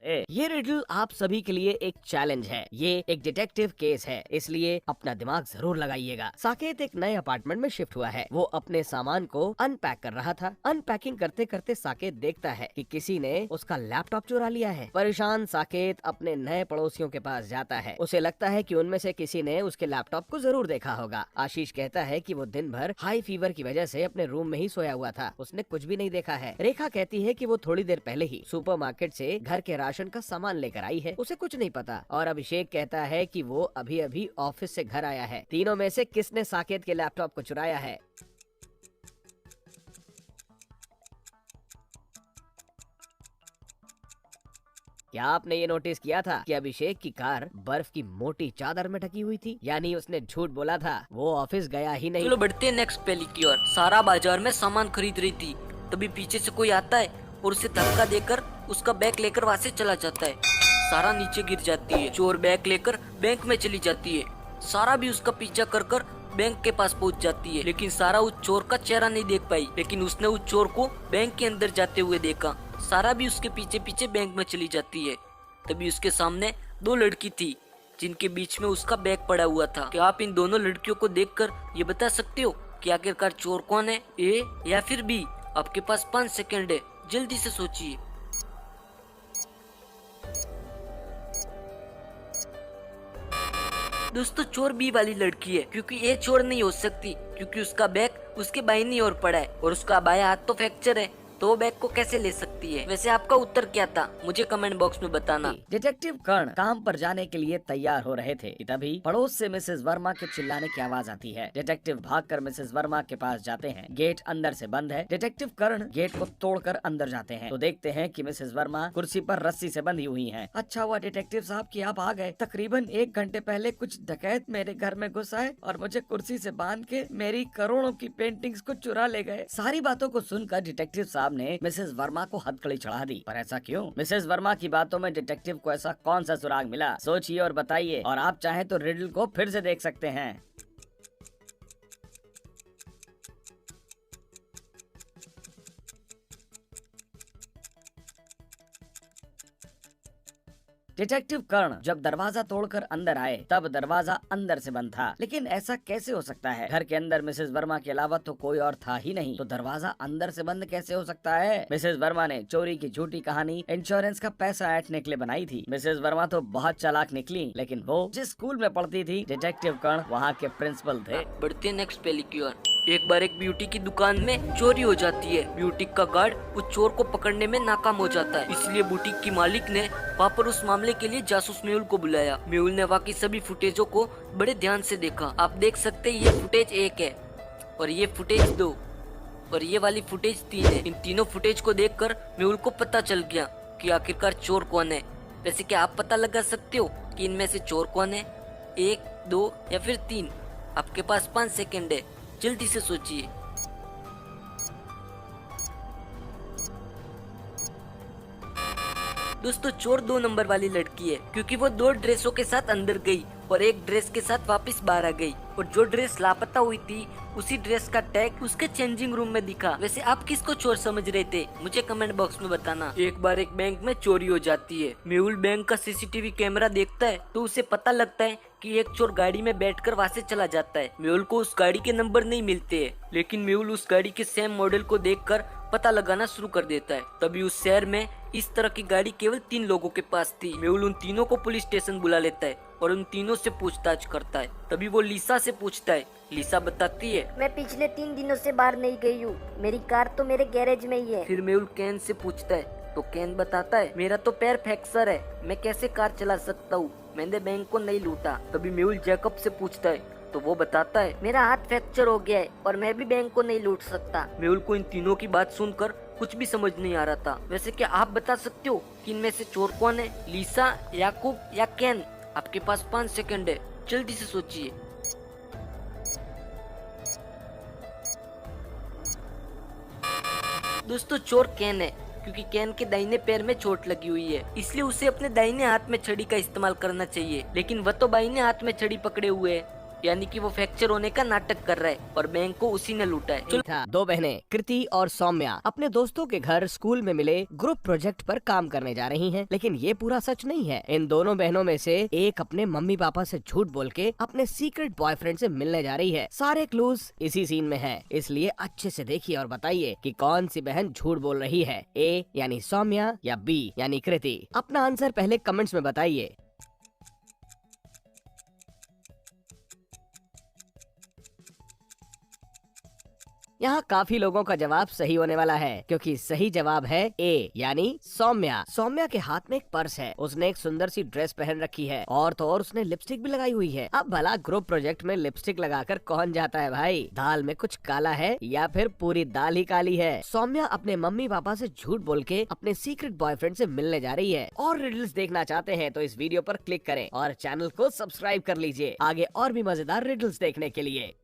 ये रिडल आप सभी के लिए एक चैलेंज है। ये एक डिटेक्टिव केस है, इसलिए अपना दिमाग जरूर लगाइएगा। साकेत एक नए अपार्टमेंट में शिफ्ट हुआ है। वो अपने सामान को अनपैक कर रहा था। अनपैकिंग करते करते साकेत देखता है कि किसी ने उसका लैपटॉप चुरा लिया है। परेशान साकेत अपने नए पड़ोसियों के पास जाता है। उसे लगता है कि उनमें से किसी ने उसके लैपटॉप को जरूर देखा होगा। आशीष कहता है कि वो दिन भर हाई फीवर की वजह से अपने रूम में ही सोया हुआ था, उसने कुछ भी नहीं देखा है। रेखा कहती है कि वो थोड़ी देर पहले ही सुपरमार्केट से घर के राशन का सामान लेकर आई है, उसे कुछ नहीं पता। और अभिषेक कहता है कि वो अभी अभी ऑफिस से घर आया है। तीनों में से किसने साकेत के लैपटॉप को चुराया है? क्या आपने ये नोटिस किया था कि अभिषेक की कार बर्फ की मोटी चादर में ढकी हुई थी? यानी उसने झूठ बोला था, वो ऑफिस गया ही नहीं। चलो बढ़ते हैं नेक्स्ट पहली की ओर। सारा बाजार में सामान खरीद रही थी, तभी पीछे से कोई आता है और उसे धक्का देकर उसका बैग लेकर वहाँ से चला जाता है। सारा नीचे गिर जाती है। चोर बैग लेकर बैंक में चली जाती है। सारा भी उसका पीछा कर कर बैंक के पास पहुंच जाती है, लेकिन सारा उस चोर का चेहरा नहीं देख पाई। लेकिन उसने उस चोर को बैंक के अंदर जाते हुए देखा। सारा भी उसके पीछे पीछे बैंक में चली जाती है। तभी उसके सामने दो लड़की थी, जिनके बीच में उसका बैग पड़ा हुआ था। क्या आप इन दोनों लड़कियों को देखकर ये बता सकते हो कि आखिरकार चोर कौन है, ए या फिर बी? आपके पास 5 सेकंड है, जल्दी से सोचिए। दोस्तों चोर बी वाली लड़की है, क्योंकि ये चोर नहीं हो सकती, क्योंकि उसका बैग उसके बाईं ओर पड़ा है और उसका बायां हाथ तो फ्रैक्चर है, तो वो बैग को कैसे ले सकती है? वैसे आपका उत्तर क्या था, मुझे कमेंट बॉक्स में बताना। डिटेक्टिव कर्ण काम पर जाने के लिए तैयार हो रहे थे कि तभी पड़ोस से मिसेस वर्मा के चिल्लाने की आवाज आती है। डिटेक्टिव भागकर मिसेस वर्मा के पास जाते हैं। गेट अंदर से बंद है। डिटेक्टिव कर्ण गेट को तोड़कर अंदर जाते हैं तो देखते हैं कि मिसेस वर्मा कुर्सी पर रस्सी से बंधी हुई हैं। अच्छा हुआ डिटेक्टिव साहब कि आप आ गए। तकरीबन 1 घंटे पहले कुछ डकैत मेरे घर में घुस आए और मुझे कुर्सी से बांध के मेरी करोड़ों की पेंटिंग्स को चुरा ले गए। सारी बातों को सुनकर डिटेक्टिव साहब ने मिसेस वर्मा को हथकड़ी चढ़ा दी। पर ऐसा क्यों? मिसेस वर्मा की बातों में डिटेक्टिव को ऐसा कौन सा सुराग मिला? सोचिए और बताइए। और आप चाहें तो रिडल को फिर से देख सकते हैं। डिटेक्टिव कर्ण जब दरवाजा तोड़कर अंदर आए तब दरवाजा अंदर से बंद था। लेकिन ऐसा कैसे हो सकता है? घर के अंदर मिसेस वर्मा के अलावा तो कोई और था ही नहीं, तो दरवाजा अंदर से बंद कैसे हो सकता है? मिसेस वर्मा ने चोरी की झूठी कहानी इंश्योरेंस का पैसा ऐंठने के लिए बनाई थी। मिसेस वर्मा तो बहुत चालाक निकली, लेकिन वो जिस स्कूल में पढ़ती थी डिटेक्टिव कर्ण वहाँ के प्रिंसिपल थे। बढ़ते नेक्स्ट पहली की ओर। एक बार एक ब्यूटी की दुकान में चोरी हो जाती है। ब्यूटिक का गार्ड उस चोर को पकड़ने में नाकाम हो जाता है, इसलिए बुटीक की मालिक ने वहाँ पर उस मामले के लिए जासूस मेहुल को बुलाया। मेहुल ने वहाँ की सभी फुटेजों को बड़े ध्यान से देखा। आप देख सकते हैं ये फुटेज 1 है और ये फुटेज 2 और ये वाली फुटेज 3 है। इन तीनों फुटेज को देखकर मेहुल को पता चल गया कि आखिरकार चोर कौन है। वैसे क्या आप पता लगा सकते हो कि इनमें से चोर कौन है, 1, 2 या फिर 3? आपके पास 5 सेकंड है, जल्दी से सोचिए। दोस्तों चोर 2 नंबर वाली लड़की है, क्योंकि वो 2 ड्रेसों के साथ अंदर गई और एक ड्रेस के साथ वापस बाहर आ गई, और जो ड्रेस लापता हुई थी उसी ड्रेस का टैग उसके चेंजिंग रूम में दिखा। वैसे आप किसको चोर समझ रहे थे, मुझे कमेंट बॉक्स में बताना। एक बार एक बैंक में चोरी हो जाती है। मेहुल बैंक का सीसीटीवी कैमरा देखता है तो उसे पता लगता है कि एक चोर गाड़ी में बैठकर वहाँ से चला जाता है। मेहुल को उस गाड़ी के नंबर नहीं मिलते हैं, लेकिन मेहुल उस गाड़ी के सेम मॉडल को देखकर पता लगाना शुरू कर देता है। तभी उस शहर में इस तरह की गाड़ी केवल 3 लोगों के पास थी। मेहुल उन तीनों को पुलिस स्टेशन बुला लेता है और उन तीनों से पूछताछ करता है। तभी वो लिसा से पूछता है। लिसा बताती है, मैं पिछले 3 दिनों से बाहर नहीं गई हूँ, मेरी कार तो मेरे गैरेज में ही है। फिर मेहुल कैन से पूछता है तो कैन बताता है, मेरा तो पैर फ्रैक्चर है, मैं कैसे कार चला सकता हूँ, मैंने बैंक को नहीं लूटा। तभी मेहुल जैकब से पूछता है तो वो बताता है, मेरा हाथ फ्रैक्चर हो गया है और मैं भी बैंक को नहीं लूट सकता। मेहुल को इन तीनों की बात सुनकर कुछ भी समझ नहीं आ रहा था। वैसे क्या आप बता सकते हो कि इनमें से चोर कौन है, लिसा, याकूब या कैन? आपके पास 5 सेकंड है, जल्दी से सोचिए। दोस्तों चोर कैन है, क्योंकि कैन के दाहिने पैर में चोट लगी हुई है, इसलिए उसे अपने दाहिने हाथ में छड़ी का इस्तेमाल करना चाहिए, लेकिन वह तो बाहिने हाथ में छड़ी पकड़े हुए है। यानी कि वो फ्रैक्चर होने का नाटक कर रहा है और बैंक को उसी ने लूटा है। चलो था। दो बहनें कृति और सौम्या अपने दोस्तों के घर स्कूल में मिले ग्रुप प्रोजेक्ट पर काम करने जा रही हैं, लेकिन ये पूरा सच नहीं है। इन दोनों बहनों में से एक अपने मम्मी पापा से झूठ बोल के अपने सीक्रेट बॉयफ्रेंड से मिलने जा रही है। सारे क्लूज इसी सीन में हैं, इसलिए अच्छे से देखिए और बताइए कि कौन सी बहन झूठ बोल रही है, ए यानी सौम्या या बी यानी कृति। अपना आंसर पहले कमेंट्स में बताइए। यहाँ काफी लोगों का जवाब सही होने वाला है, क्योंकि सही जवाब है ए यानी सौम्या। सौम्या के हाथ में एक पर्स है, उसने एक सुंदर सी ड्रेस पहन रखी है और तो और उसने लिपस्टिक भी लगाई हुई है। अब भला ग्रुप प्रोजेक्ट में लिपस्टिक लगाकर कौन जाता है भाई? दाल में कुछ काला है या फिर पूरी दाल ही काली है? सौम्या अपने मम्मी पापा से झूठ बोल के अपने सीक्रेट बॉयफ्रेंड से मिलने जा रही है। और रिडल्स देखना चाहते हैं तो इस वीडियो पर क्लिक करें और चैनल को सब्सक्राइब कर लीजिए आगे और भी मजेदार रिडल्स देखने के लिए।